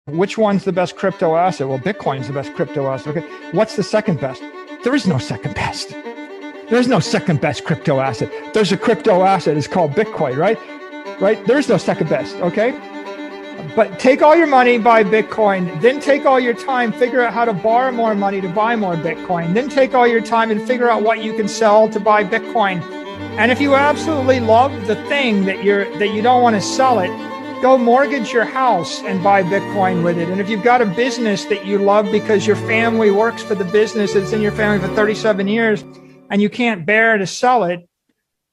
Which one's the best crypto asset? Well, Bitcoin's the best crypto asset. Okay. What's the second best? There is no second best. There's no second best crypto asset. There's a crypto asset. It's called Bitcoin, right? Right? There's no second best. Okay. But take all your money, buy Bitcoin, then take all your time, figure out how to borrow more money to buy more Bitcoin, then take all your time and figure out what you can sell to buy Bitcoin. And if you absolutely love the thing that you don't want to sell it, go mortgage your house and buy Bitcoin with it. And if you've got a business that you love because your family works for the business that's in your family for 37 years and you can't bear to sell it,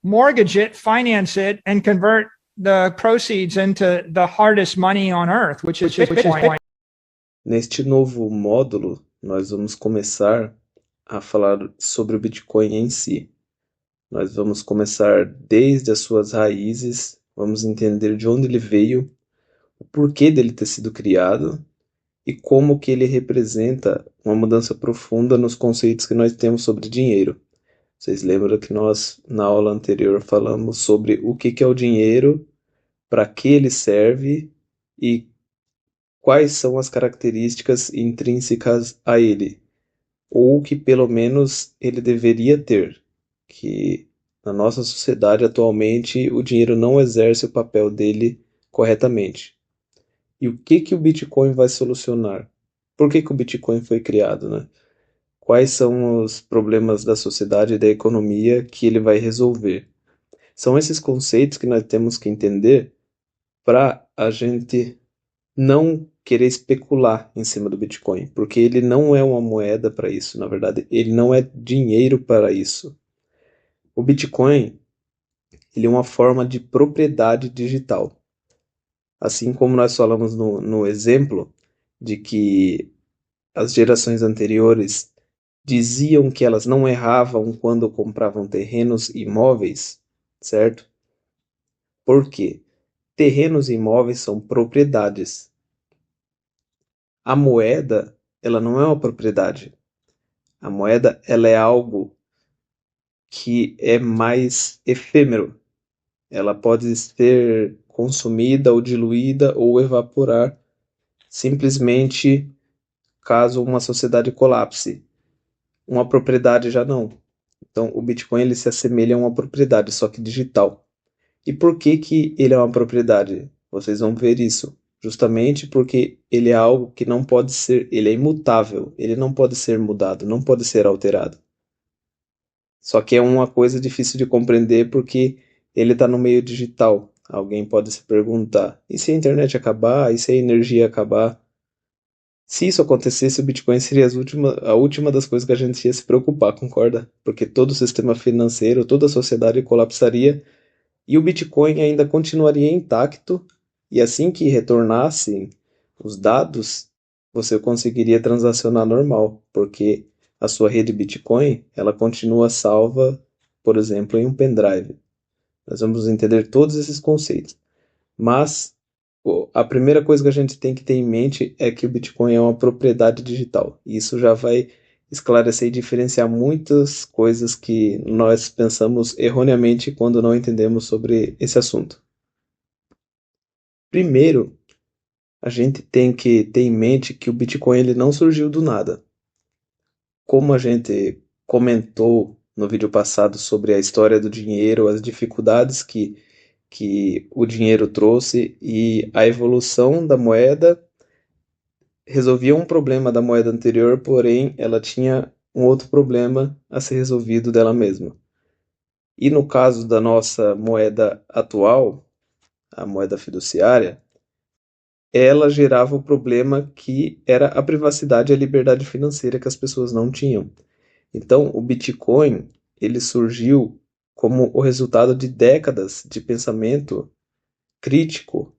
mortgage it, finance it, and convert the proceeds into the hardest money on earth, which is Bitcoin. Neste novo módulo, nós vamos começar a falar sobre o Bitcoin em si. Nós vamos começar desde as suas raízes, vamos entender de onde ele veio, o porquê dele ter sido criado e como que ele representa uma mudança profunda nos conceitos que nós temos sobre dinheiro. Vocês lembram que nós, na aula anterior, falamos sobre o que é o dinheiro, para que ele serve e quais são as características intrínsecas a ele, ou que pelo menos ele deveria ter, que na nossa sociedade atualmente o dinheiro não exerce o papel dele corretamente. E o que o Bitcoin vai solucionar? Por que o Bitcoin foi criado, né? Quais são os problemas da sociedade e da economia que ele vai resolver? São esses conceitos que nós temos que entender para a gente não querer especular em cima do Bitcoin, porque ele não é uma moeda para isso, na verdade, ele não é dinheiro para isso. O Bitcoin, ele é uma forma de propriedade digital. Assim como nós falamos no exemplo de que as gerações anteriores diziam que elas não erravam quando compravam terrenos e imóveis, certo? Por quê? Terrenos e imóveis são propriedades. A moeda, ela não é uma propriedade. A moeda, ela é algo que é mais efêmero. Ela pode ser consumida ou diluída ou evaporar simplesmente caso uma sociedade colapse. Uma propriedade já não. Então, o Bitcoin ele se assemelha a uma propriedade, só que digital. E por que ele é uma propriedade? Vocês vão ver isso. Justamente porque ele é algo que não pode ser, ele é imutável, ele não pode ser mudado, não pode ser alterado. Só que é uma coisa difícil de compreender porque ele está no meio digital. Alguém pode se perguntar, e se a internet acabar? E se a energia acabar? Se isso acontecesse, o Bitcoin seria a última das coisas que a gente ia se preocupar, concorda? Porque todo o sistema financeiro, toda a sociedade colapsaria e o Bitcoin ainda continuaria intacto, e assim que retornassem os dados, você conseguiria transacionar normal, porque a sua rede Bitcoin, ela continua salva, por exemplo, em um pendrive. Nós vamos entender todos esses conceitos. Mas a primeira coisa que a gente tem que ter em mente é que o Bitcoin é uma propriedade digital. E isso já vai esclarecer e diferenciar muitas coisas que nós pensamos erroneamente quando não entendemos sobre esse assunto. Primeiro, a gente tem que ter em mente que o Bitcoin ele não surgiu do nada. Como a gente comentou no vídeo passado sobre a história do dinheiro, as dificuldades que o dinheiro trouxe e a evolução da moeda resolvia um problema da moeda anterior, porém ela tinha um outro problema a ser resolvido dela mesma. E no caso da nossa moeda atual, a moeda fiduciária, ela gerava o problema que era a privacidade e a liberdade financeira que as pessoas não tinham. Então, o Bitcoin, ele surgiu como o resultado de décadas de pensamento crítico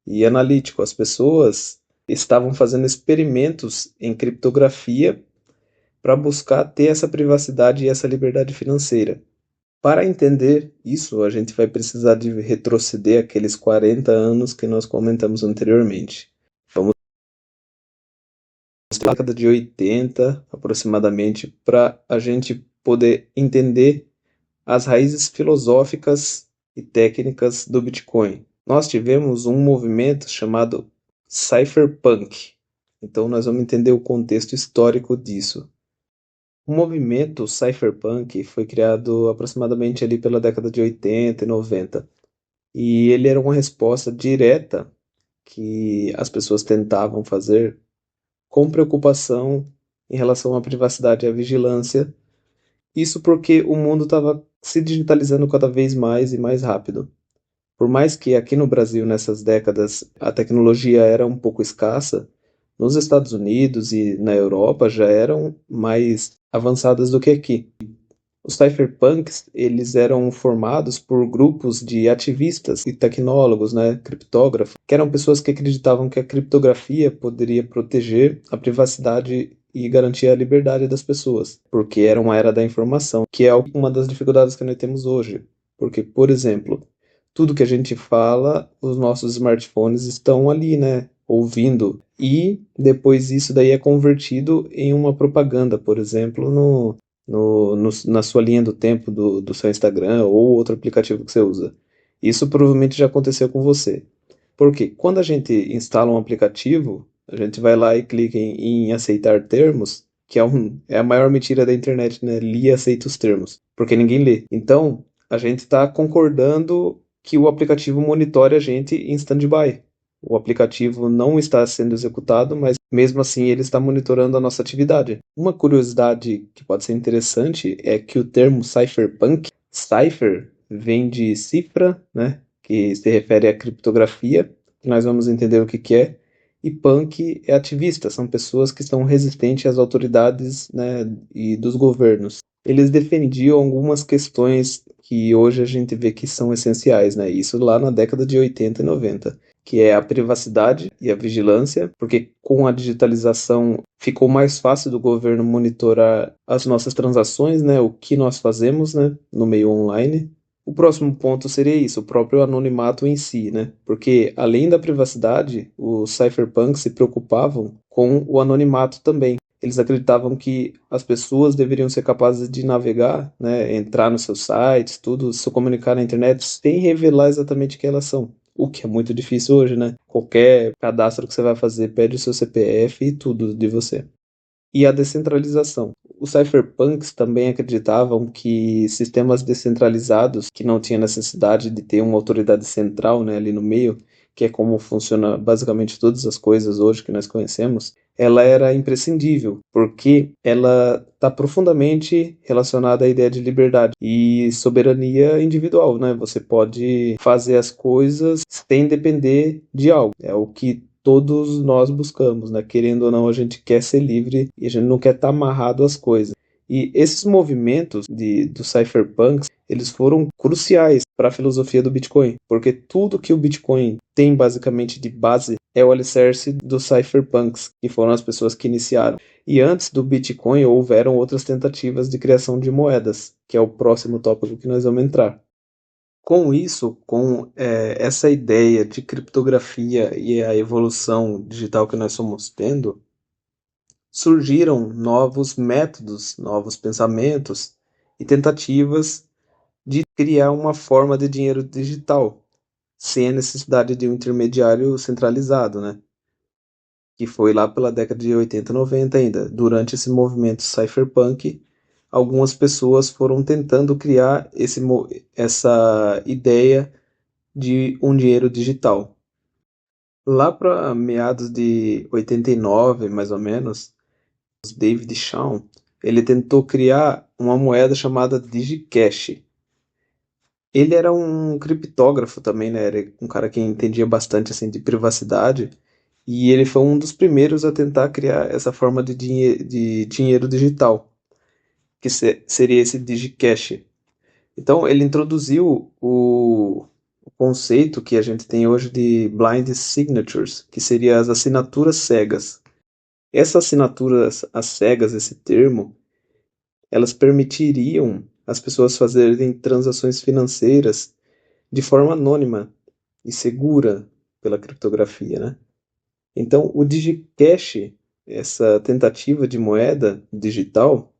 e analítico. As pessoas estavam fazendo experimentos em criptografia para buscar ter essa privacidade e essa liberdade financeira. Para entender isso, a gente vai precisar de retroceder aqueles 40 anos que nós comentamos anteriormente. Vamos na década de 80, aproximadamente, para a gente poder entender as raízes filosóficas e técnicas do Bitcoin. Nós tivemos um movimento chamado cypherpunk. Então nós vamos entender o contexto histórico disso. O movimento cypherpunk foi criado aproximadamente ali pela década de 80 e 90. E ele era uma resposta direta que as pessoas tentavam fazer com preocupação em relação à privacidade e à vigilância. Isso porque o mundo estava se digitalizando cada vez mais e mais rápido. Por mais que aqui no Brasil, nessas décadas, a tecnologia era um pouco escassa, nos Estados Unidos e na Europa já eram mais avançadas do que aqui. Os cypherpunks, eles eram formados por grupos de ativistas e tecnólogos, né, criptógrafos, que eram pessoas que acreditavam que a criptografia poderia proteger a privacidade e garantir a liberdade das pessoas, porque era uma era da informação, que é uma das dificuldades que nós temos hoje. Porque, por exemplo, tudo que a gente fala, os nossos smartphones estão ali, né, ouvindo. E depois isso daí é convertido em uma propaganda, por exemplo, na sua linha do tempo do seu Instagram ou outro aplicativo que você usa. Isso provavelmente já aconteceu com você. Porque quando a gente instala um aplicativo, a gente vai lá e clica em aceitar termos, que é a maior mentira da internet, né? Li e aceita os termos. Porque ninguém lê. Então, a gente está concordando que o aplicativo monitore a gente em stand-by. O aplicativo não está sendo executado, mas mesmo assim ele está monitorando a nossa atividade. Uma curiosidade que pode ser interessante é que o termo cypherpunk, cipher vem de cifra, né, que se refere à criptografia, que nós vamos entender o que é, e punk é ativista, são pessoas que estão resistentes às autoridades, né, e dos governos. Eles defendiam algumas questões que hoje a gente vê que são essenciais, né? Isso lá na década de 80 e 90, que é a privacidade e a vigilância, porque com a digitalização ficou mais fácil do governo monitorar as nossas transações, né? O que nós fazemos, né? No meio online. O próximo ponto seria isso, o próprio anonimato em si, né? Porque além da privacidade, os cypherpunks se preocupavam com o anonimato também. Eles acreditavam que as pessoas deveriam ser capazes de navegar, né, entrar nos seus sites, tudo, se comunicar na internet sem revelar exatamente quem elas são. O que é muito difícil hoje, né? Qualquer cadastro que você vai fazer pede o seu CPF e tudo de você. E a descentralização. Os cypherpunks também acreditavam que sistemas descentralizados, que não tinham necessidade de ter uma autoridade central, né, ali no meio, que é como funciona basicamente todas as coisas hoje que nós conhecemos, ela era imprescindível, porque ela está profundamente relacionada à ideia de liberdade e soberania individual, né? Você pode fazer as coisas sem depender de algo. É o que todos nós buscamos, né? Querendo ou não, a gente quer ser livre e a gente não quer estar amarrado às coisas. E esses movimentos dos cypherpunks, eles foram cruciais para a filosofia do Bitcoin, porque tudo que o Bitcoin tem basicamente de base é o alicerce dos cypherpunks, que foram as pessoas que iniciaram. E antes do Bitcoin houveram outras tentativas de criação de moedas, que é o próximo tópico que nós vamos entrar. Com isso, com essa ideia de criptografia e a evolução digital que nós estamos tendo, surgiram novos métodos, novos pensamentos e tentativas de criar uma forma de dinheiro digital, sem a necessidade de um intermediário centralizado, né? Que foi lá pela década de 80 e 90 ainda. Durante esse movimento cypherpunk, algumas pessoas foram tentando criar essa ideia de um dinheiro digital. Lá para meados de 89, mais ou menos, o David Shaw, ele tentou criar uma moeda chamada DigiCash. Ele era um criptógrafo também, né? Era um cara que entendia bastante assim de privacidade, e ele foi um dos primeiros a tentar criar essa forma de dinheiro digital, que seria esse DigiCash. Então, ele introduziu o conceito que a gente tem hoje de blind signatures, que seria as assinaturas cegas. Essas assinaturas às cegas, esse termo, elas permitiriam as pessoas fazerem transações financeiras de forma anônima e segura pela criptografia, né? Então, o DigiCash, essa tentativa de moeda digital,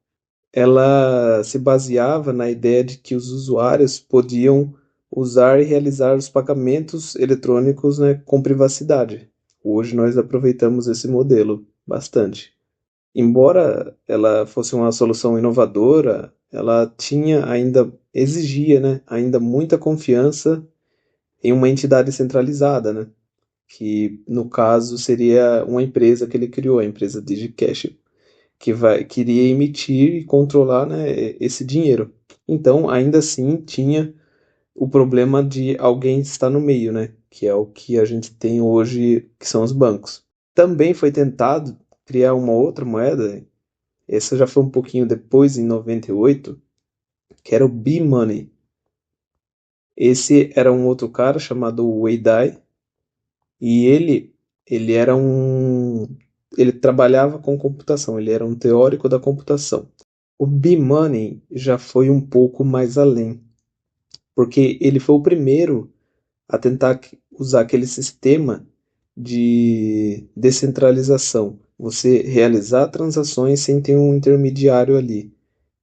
ela se baseava na ideia de que os usuários podiam usar e realizar os pagamentos eletrônicos, né, com privacidade. Hoje nós aproveitamos esse modelo bastante. Embora ela fosse uma solução inovadora, ela exigia, né, ainda muita confiança em uma entidade centralizada, né, que no caso seria uma empresa que ele criou, a empresa DigiCash, queria emitir e controlar, né, esse dinheiro. Então, ainda assim, tinha o problema de alguém estar no meio, né, que é o que a gente tem hoje, que são os bancos. Também foi tentado criar uma outra moeda, essa já foi um pouquinho depois, em 98, que era o B-Money. Esse era um outro cara chamado Wei Dai, e ele era ele trabalhava com computação, ele era um teórico da computação. O B-Money já foi um pouco mais além, porque ele foi o primeiro a tentar usar aquele sistema de descentralização, você realizar transações sem ter um intermediário ali.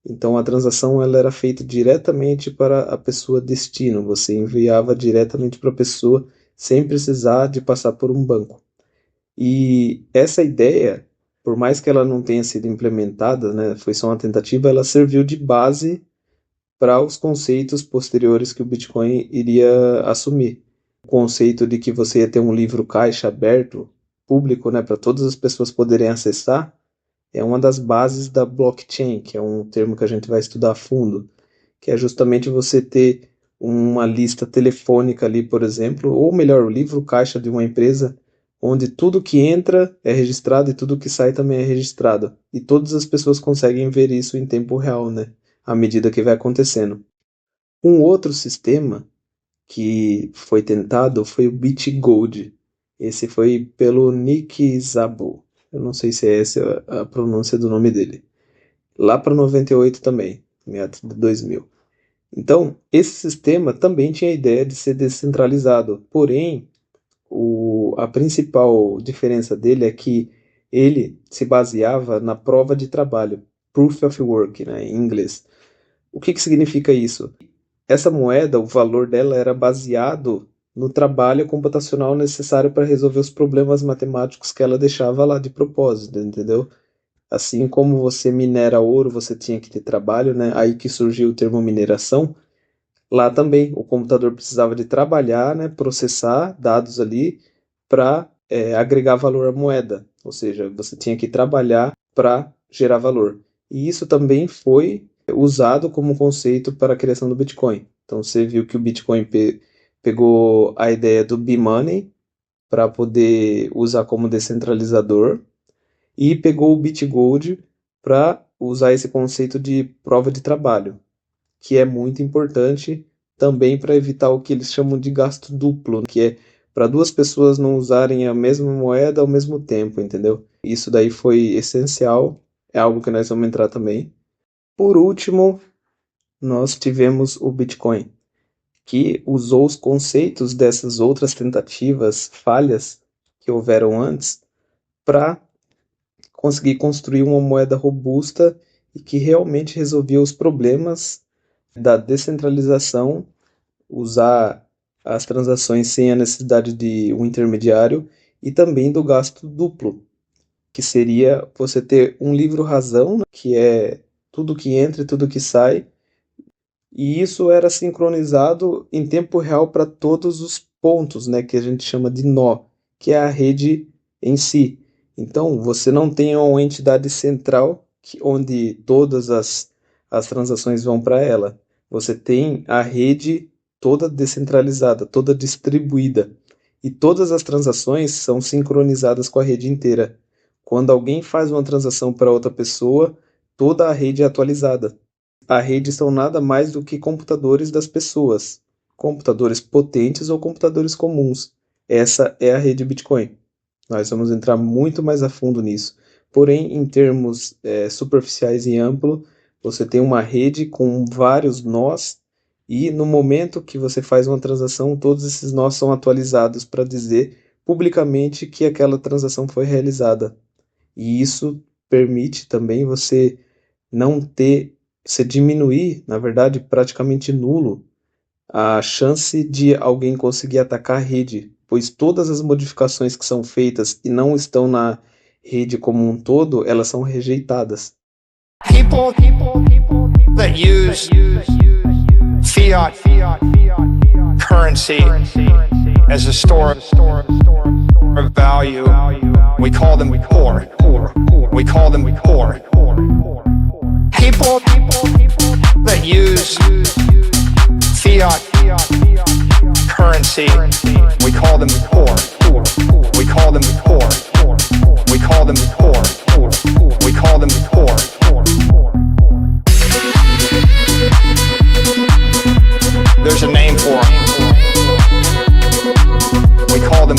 Então a transação ela era feita diretamente para a pessoa destino, você enviava diretamente para a pessoa sem precisar de passar por um banco. E essa ideia, por mais que ela não tenha sido implementada, né, foi só uma tentativa, ela serviu de base para os conceitos posteriores que o Bitcoin iria assumir. O conceito de que você ia ter um livro caixa aberto, público, né, para todas as pessoas poderem acessar, é uma das bases da blockchain, que é um termo que a gente vai estudar a fundo, que é justamente você ter uma lista telefônica ali, por exemplo, ou melhor, o livro caixa de uma empresa, onde tudo que entra é registrado e tudo que sai também é registrado. E todas as pessoas conseguem ver isso em tempo real, né? À medida que vai acontecendo. Um outro sistema que foi tentado foi o BitGold. Esse foi pelo Nick Szabo. Eu não sei se é essa a pronúncia do nome dele. Lá para 98 também, meados de 2000. Então, esse sistema também tinha a ideia de ser descentralizado, porém, a principal diferença dele é que ele se baseava na prova de trabalho, proof of work, né, em inglês. O que significa isso? Essa moeda, o valor dela era baseado no trabalho computacional necessário para resolver os problemas matemáticos que ela deixava lá de propósito, entendeu? Assim como você minera ouro, você tinha que ter trabalho, né? Aí que surgiu o termo mineração. Lá também o computador precisava de trabalhar, né? Processar dados ali para agregar valor à moeda. Ou seja, você tinha que trabalhar para gerar valor. E isso também foi usado como conceito para a criação do Bitcoin. Então você viu que o Bitcoin pegou a ideia do B-Money para poder usar como descentralizador e pegou o BitGold para usar esse conceito de prova de trabalho, que é muito importante também para evitar o que eles chamam de gasto duplo, que é para duas pessoas não usarem a mesma moeda ao mesmo tempo, entendeu? Isso daí foi essencial, é algo que nós vamos entrar também. Por último, nós tivemos o Bitcoin, que usou os conceitos dessas outras tentativas falhas que houveram antes para conseguir construir uma moeda robusta e que realmente resolvia os problemas da descentralização, usar as transações sem a necessidade de um intermediário e também do gasto duplo, que seria você ter um livro-razão, né, que é tudo que entra e tudo que sai, e isso era sincronizado em tempo real para todos os pontos, né, que a gente chama de nó, que é a rede em si. Então, você não tem uma entidade central onde todas as transações vão para ela. Você tem a rede toda descentralizada, toda distribuída. E todas as transações são sincronizadas com a rede inteira. Quando alguém faz uma transação para outra pessoa, toda a rede é atualizada. A rede são nada mais do que computadores das pessoas, computadores potentes ou computadores comuns. Essa é a rede Bitcoin. Nós vamos entrar muito mais a fundo nisso. Porém, em termos superficiais e amplo, você tem uma rede com vários nós e no momento que você faz uma transação, todos esses nós são atualizados para dizer publicamente que aquela transação foi realizada. E isso permite também você não ter, você diminuir, na verdade, praticamente nulo a chance de alguém conseguir atacar a rede, pois todas as modificações que são feitas e não estão na rede como um todo, elas são rejeitadas. People that use fiat currency as a store of value, we call them poor. We call them poor. People that use fiat currency, we call them poor. We call them poor. We call them poor. We call them poor. There's a name for them. We call them